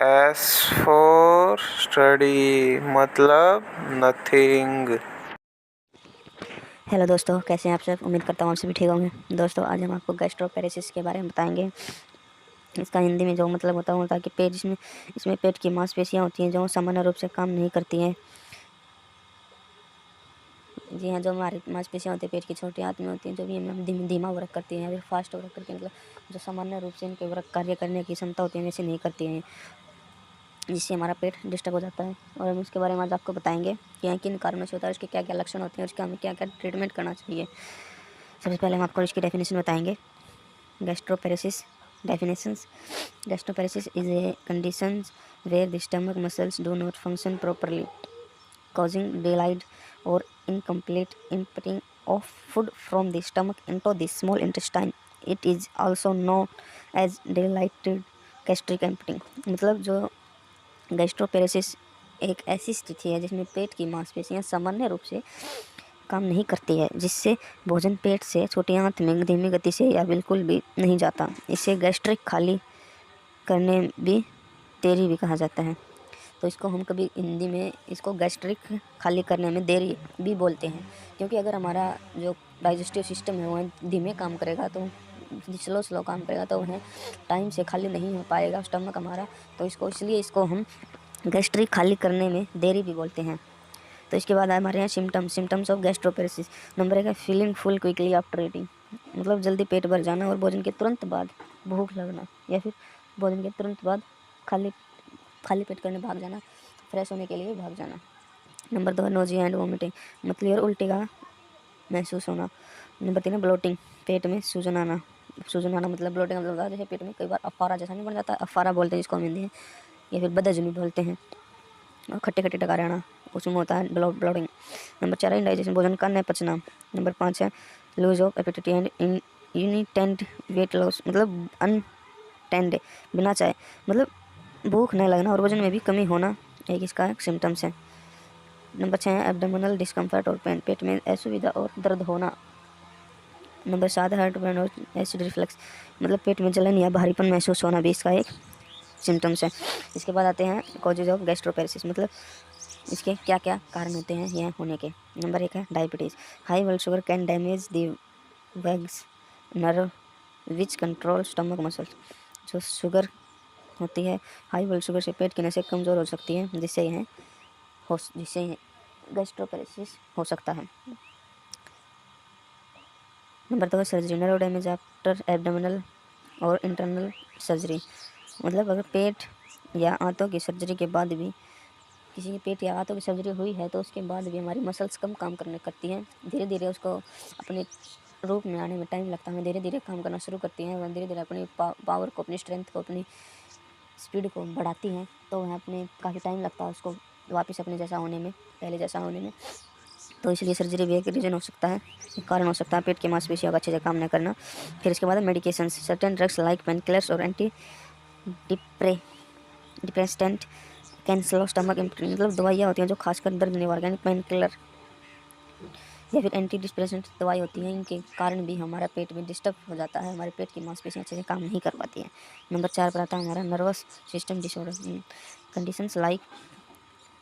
S for study मतलब nothing. Hello दोस्तों, कैसे हैं आप सब। उम्मीद करता हूँ आप सभी ठीक होंगे। दोस्तों, आज हम आपको गैस्ट्रोपेरेसिस के बारे में बताएंगे। इसका हिंदी में जो मतलब होता है कि पेट इसमें पेट की मांसपेशियाँ होती हैं जो सामान्य रूप से काम नहीं करती हैं। जी हाँ, जो हमारी मांसपेशियाँ होती हैं पेट की छोटी हाथ में होती हैं, जो भी हमें धीमा वर्क करती हैं या फिर फास्ट वर्क करती हैं, मतलब जो सामान्य रूप से इनके वर्क कार्य करने की क्षमता होती है वैसे नहीं करती हैं, जिससे हमारा पेट डिस्टर्ब हो जाता है। और हम इसके बारे में आज आपको बताएंगे कि यह किन कारणों से होता है, उसके क्या क्या लक्षण होते हैं और उसका हमें क्या क्या ट्रीटमेंट करना चाहिए। सबसे पहले हम आपको इसकी डेफिनेशन बताएंगे। Gastroparesis definitions. Gastroparesis is a condition where the stomach muscles do not function properly, causing delayed or incomplete emptying of food from the stomach into the small intestine. It is also known as dilated gastric emptying. मतलब जो gastroparesis एक ऐसी स्थिति है जिसमें पेट की मांसपेशियां सामान्य रूप से काम नहीं करती है, जिससे भोजन पेट से छोटी आंत में धीमी गति से या बिल्कुल भी नहीं जाता। इसे गैस्ट्रिक खाली करने भी देरी भी कहा जाता है। तो इसको हम कभी हिंदी में इसको गैस्ट्रिक खाली करने में देरी भी बोलते हैं, क्योंकि अगर हमारा जो डाइजेस्टिव सिस्टम है वह धीमे काम करेगा तो स्लो काम करेगा तो वह टाइम से खाली नहीं हो पाएगा स्टमक हमारा। तो इसलिए इसको हम गैस्ट्रिक खाली करने में देरी भी बोलते हैं। तो इसके बाद हमारे यहाँ सिम्टम्स ऑफ गैस्ट्रोपेरेसिस। नंबर 1 है feeling full quickly after eating, मतलब जल्दी पेट भर जाना और भोजन के तुरंत बाद भूख लगना, या फिर भोजन के तुरंत बाद खाली खाली पेट करने भाग जाना, फ्रेश होने के लिए भाग जाना। नंबर 2 है नोजिया एंड वोमिटिंग, मतलब और उल्टी का महसूस होना। नंबर 3 है ब्लोटिंग, पेट में सूजन आना मतलब ब्लोटिंग मतलब जैसे पेट में कई बार अफारा जैसा नहीं बन जाता, अफारा बोलते हैं जिसको हम हिंदी में, या फिर बदहजमी बोलते हैं। और खट्टे खट्टे डकार आना, उसमें होता है ब्लोटिंग। नंबर 4 है इंडाइजेशन, भोजन का न पचना। नंबर 5 है loss of appetite and unintended weight loss, मतलब अनटेंड बिना चाहे, मतलब भूख न लगना और वजन में भी कमी होना एक इसका सिम्टम्स है। नंबर 6 है एब्डोमिनल डिस्कम्फर्ट और पेन, पेट में असुविधा और दर्द होना। नंबर 7 है हार्टबर्न और एसिड रिफ्लक्स, मतलब पेट में जलन या भारीपन महसूस होना भी इसका एक सिम्टम्स है। इसके बाद आते हैं कॉजेज ऑफ गैस्ट्रोपेरेसिस, मतलब इसके क्या क्या कारण होते हैं यह होने के। नंबर 1 है diabetes, high blood sugar cane damage the wags nerve which control stomach muscles. जो शुगर होती है, हाई ब्लड शुगर से पेट की नसें कमज़ोर हो सकती हैं, जिससे गैस्ट्रोपेरेसिस हो सकता है। नंबर 2 है surgery, nerve damage after abdominal और इंटरनल सर्जरी, मतलब अगर पेट या आंतों की सर्जरी के बाद भी किसी के पेट या आंतों की सर्जरी हुई है तो उसके बाद भी हमारी मसल्स कम काम करती हैं, धीरे धीरे उसको अपने रूप में आने में टाइम लगता है, धीरे धीरे काम करना शुरू करती हैं, वह धीरे धीरे अपनी पावर को, अपनी स्ट्रेंथ को, अपनी स्पीड को बढ़ाती हैं, तो वह अपने काफ़ी टाइम लगता है उसको वापस अपने जैसा होने में, पहले जैसा होने में। तो इसलिए सर्जरी भी एक रीज़न हो सकता है, एक कारण हो सकता है पेट की मांसपेशियों का अच्छे से काम न करना। फिर इसके बाद medication, certain drugs like painkillers और antidepressant can slow stomach empty, मतलब दवाइयाँ होती हैं जो खासकर दर्द निवारक यानी पेन किलर या फिर एंटी डिप्रेसेंट दवाई होती हैं, इनके कारण भी हमारा पेट में डिस्टर्ब हो जाता है, हमारे पेट की मांसपेशियाँ अच्छे से काम नहीं कर पाती हैं। नंबर 4 पर आता है हमारा nervous system disorder, conditions like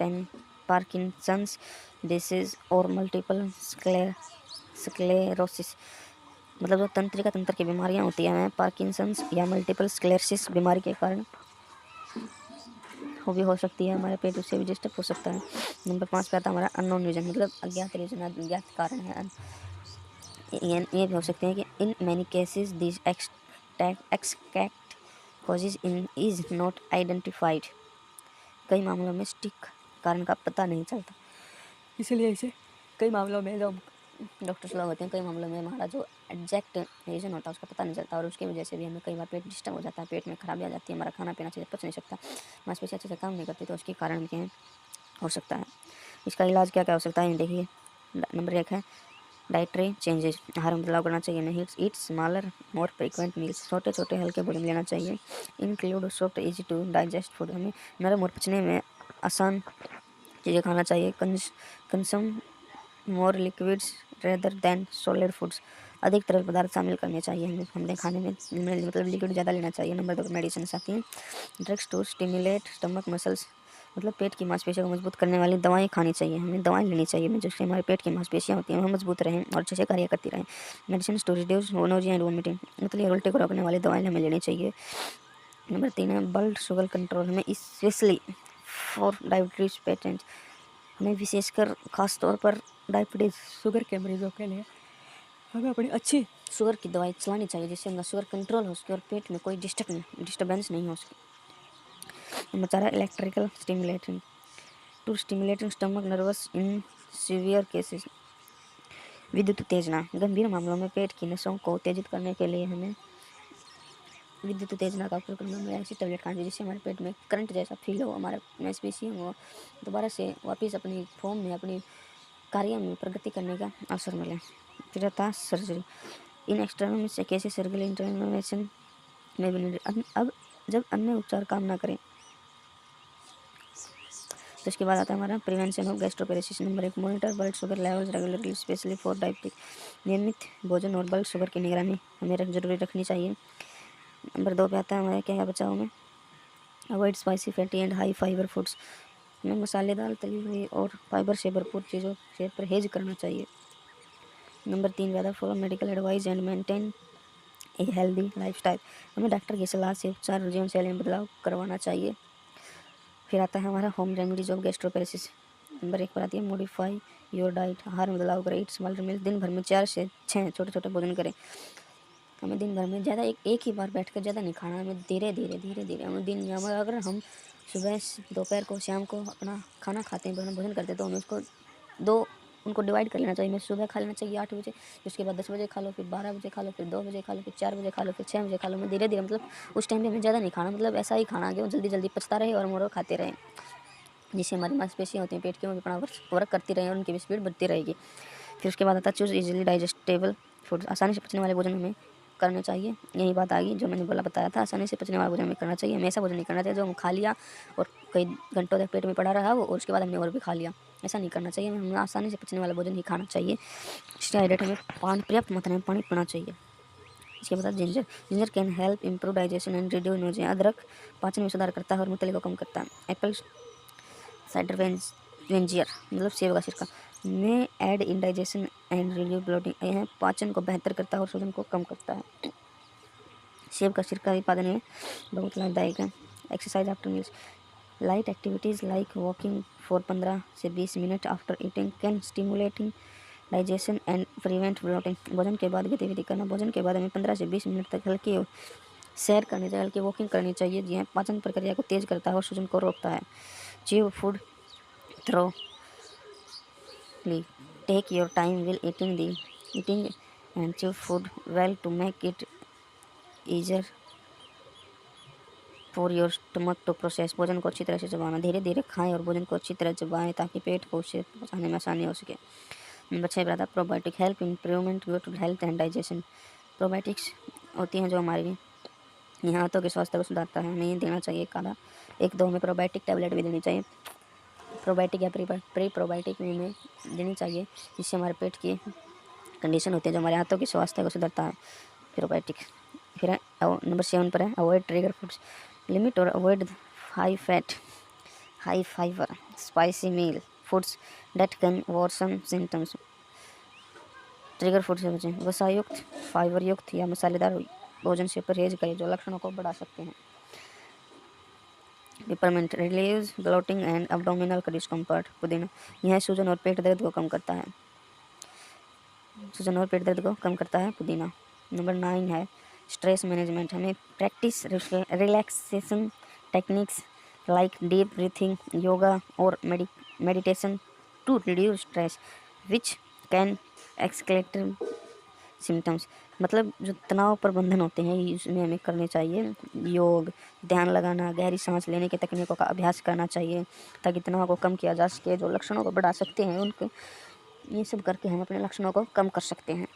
pain Parkinson's disease और मल्टीपल स्क्लेरोसिस, मतलब जो तंत्र की बीमारियाँ होती हैं पार्किंसंस या मल्टीपल स्क्लेरोसिस बीमारी के कारण वो भी हो सकती है, हमारे पेट उससे भी डिस्टर्ब हो सकता है। नंबर 5 पे आता है हमारा अननोन रीजन, मतलब अज्ञात रीजन, अज्ञात कारण है। ये भी हो सकते हैं कि in many cases this extract causes in is not identified, कई मामलों में सटीक कारण का पता नहीं चलता, इसलिए इसे कई मामलों में जो डॉक्टर्स लोग होते हैं, कई मामलों में हमारा जो एग्जैक्ट रीज़न होता है उसका पता नहीं चलता, और उसकी वजह से भी हमें कई बार पेट डिस्टर्ब हो जाता है, पेट में खराबी आ जाती है, हमारा खाना पीना अच्छे से पच नहीं सकता, मांसपेशियाँ अच्छे से काम नहीं करती, तो उसके कारण क्या हो सकता है। इसका इलाज क्या क्या हो सकता है देखिए। नंबर 1 है डाइटरी चेंजेस, आहार में बदलाव करना चाहिए, नहीं eat smaller more frequent meals, छोटे छोटे हल्के भोजन लेना चाहिए। Include soft easy to digest food, हमें नरम और पचने में आसान चीज़ें खाना चाहिए। Consume more liquids rather than solid foods, अधिक तरल पदार्थ शामिल करने चाहिए हमें हमने खाने में, मतलब लिक्विड ज़्यादा लेना चाहिए। नंबर 2 मेडिसिन आती हैं, drugs to stimulate stomach muscles, मतलब पेट की मांसपेशियों को मजबूत करने वाली दवाएं खानी चाहिए, हमें दवाएं लेनी चाहिए जिससे हमारे पेट की मांसपेशियां होती हैं वो मजबूत रहें और अच्छे से कार्य करती रहें। Medicine to reduce nausea and vomiting, मतलब उल्टे को रोकने वाली दवाएं हमें लेनी चाहिए। नंबर 3 है ब्लड शुगर कंट्रोल, हमें स्पेशली फॉर डायबिटीज पेशेंट, हमें विशेषकर खास तौर पर डायबिटीज़ शुगर के मरीजों के लिए हमें अपनी अच्छी शुगर की दवाई चलानी चाहिए जिससे उनका शुगर कंट्रोल हो सके और पेट में कोई डिस्टर्बेंस नहीं हो सके। नंबर 4 है electrical stimulating to stimulating stomach nerves in severe cases, विद्युत उत्तेजना, गंभीर मामलों में पेट की नसों को उत्तेजित करने के लिए हमें विद्युत उत्तेजना का उपयोग करना है। ऐसी टैबलेट खानी जिससे हमारे पेट में करंट जैसा फील हो, हमारा मांसपेशियों को दोबारा से वापस अपनी फॉर्म में अपनी कार्य में प्रगति करने का अवसर मिले। फिर आता है सर्जरी इन एक्सटर्नल से कैसे सर्जिकल इंटरवेंशन में भी अब जब अन्य उपचार काम ना करें। तो इसके बाद आता है हमारा prevention of gastroparesis. Number 1 monitor blood sugar levels regularly specially for diabetic, नियमित भोजन और ब्लड शुगर की निगरानी हमें जरूरी रखनी चाहिए। नंबर 2 पे आता है हमारे क्या बचाव में, avoid spicy fatty and high fibre foods, हमें मसालेदार तली हुई और फाइबर से भरपूर चीज़ों से परहेज करना चाहिए। नंबर 3 पे आता है follow medical advice and maintain a healthy lifestyle, हमें डॉक्टर की सलाह से उपचार और जीवन शैली में बदलाव करवाना चाहिए। फिर आता है हमारा home remedies of gastroparesis. Number 1 पर आती है मॉडिफाई योर डाइट, आहार में बदलाव करें, ईट स्मॉल मील्स, दिन भर में 4 से 6 छोटे छोटे भोजन करें। हमें दिन भर में ज़्यादा एक ही बार बैठ कर ज़्यादा नहीं खाना, हमें धीरे धीरे हमें दिन में अगर हम सुबह दोपहर को शाम को अपना खाना खाते हैं भोजन करते हैं तो हमें उसको दो उनको डिवाइड कर लेना चाहिए। हमें सुबह खा लेना चाहिए 8 बजे, उसके बाद 10 बजे खा लो, फिर 12 बजे खा लो, फिर 2 बजे खा लो, फिर 4 बजे खा लो, फिर 6 बजे खा लो। हमें धीरे धीरे मतलब उस टाइम पे हमें ज़्यादा नहीं खाना, मतलब ऐसा ही खाना कि वो जल्दी जल्दी पचता रहे और हम और खाते रहें, जिससे हमारी मांसपेशियाँ होती हैं पेट की वो अपना वर्क करती रहें और उनकी भी स्पीड बढ़ती रहेगी। फिर उसके बाद आता है चूज़ इजीली डाइजेस्टेबल फूड, आसानी से पचने वाले भोजन हमें करने चाहिए। यही बात आ गई जो मैंने बताया था, आसानी से पचने वाला भोजन हमें करना चाहिए। हमें ऐसा भोजन नहीं करना चाहिए जो हम खा लिया और कई घंटों तक पेट में पड़ा रहा हो और उसके बाद हमने और भी खा लिया, ऐसा नहीं करना चाहिए। हमें आसानी से पचने वाला भोजन ही खाना चाहिए। इसके हाइड्रेट हमें पर्याप्त मात्रा में पानी पीना चाहिए। इसके बाद ginger can help improve digestion and reduce nausea, अदरक पाचन में सुधार करता है और मूत्रली को कम करता है। एप्पल साइडर वेंजियर, मतलब सेब का सिरका, में aid in digestion and reduce bloating, यह पाचन को बेहतर करता है और सूजन को कम करता है। सेब का सिरका उत्पादन में बहुत लाभदायक है। Exercise after meals, light activities like walking for 15 से 20 minute after eating can stimulating digestion and prevent bloating, भोजन के बाद गतिविधि करना, भोजन के बाद हमें 15 से 20 मिनट तक हल्की सैर करनी चाहिए, हल्की वॉकिंग करनी चाहिए, यह पाचन प्रक्रिया को तेज करता है और सूजन को रोकता है। Chew food thoroughly, take your time while eating and chew food well to make it easier for your stomach to process, भोजन को अच्छी तरह से चबाना, धीरे धीरे खाएं और भोजन को अच्छी तरह चबाएं ताकि पेट को उसे पचाने में आसानी हो सके। नंबर 6 आता है probiotic help improvement good health and digestion, probiotics होती हैं जो हमारी यहाँ हाथों के स्वास्थ्य को सुधारता है, हमें देना चाहिए काढ़ा। 1-2 हमें प्रोबायोटिक टैबलेट भी देनी चाहिए, प्रोबायोटिक या प्री प्रोबायोटिक में हमें देनी चाहिए जिससे हमारे पेट की कंडीशन होती है जो हमारे हाथों के स्वास्थ्य को सुधारता है, प्रोबायोटिक। फिर नंबर 7 पर है अवॉइड ट्रिगर फूड्स, लिमिट और avoid high fat high fibre spicy meal foods that can worsen symptoms, trigger food से बचें, वसायुक्त फाइबर युक्त या मसालेदार भोजन से परहेज करें जो लक्षणों को बढ़ा सकते हैं। Peppermint relieves bloating and abdominal discomfort, पुदीना, यह सूजन और पेट दर्द को कम करता है, सूजन और पेट दर्द को कम करता है पुदीना। नंबर 9 है स्ट्रेस मैनेजमेंट, हमें practice relaxation techniques like deep breathing, yoga और meditation to reduce stress which can exacerbate symptoms, मतलब जो तनाव प्रबंधन होते हैं इसमें हमें करने चाहिए। योग, ध्यान लगाना, गहरी सांस लेने की तकनीकों का अभ्यास करना चाहिए ताकि तनाव को कम किया जा सके, जो लक्षणों को बढ़ा सकते हैं उनको, ये सब करके हम अपने लक्षणों को कम कर सकते हैं।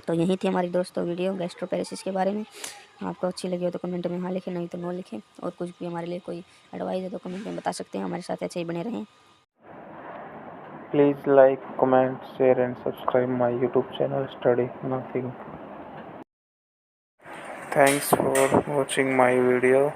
तो यही थी हमारी दोस्तों वीडियो गैस्ट्रोपेरेसिस के बारे में। आपको अच्छी लगी हो तो कमेंट में हाँ लिखें, नहीं तो नो लिखें, और कुछ भी हमारे लिए कोई एडवाइस है तो कमेंट में बता सकते हैं। हमारे साथ ऐसे ही बने रहें। Please like, comment, share and subscribe my YouTube channel Study Nothing. Thanks for watching my video.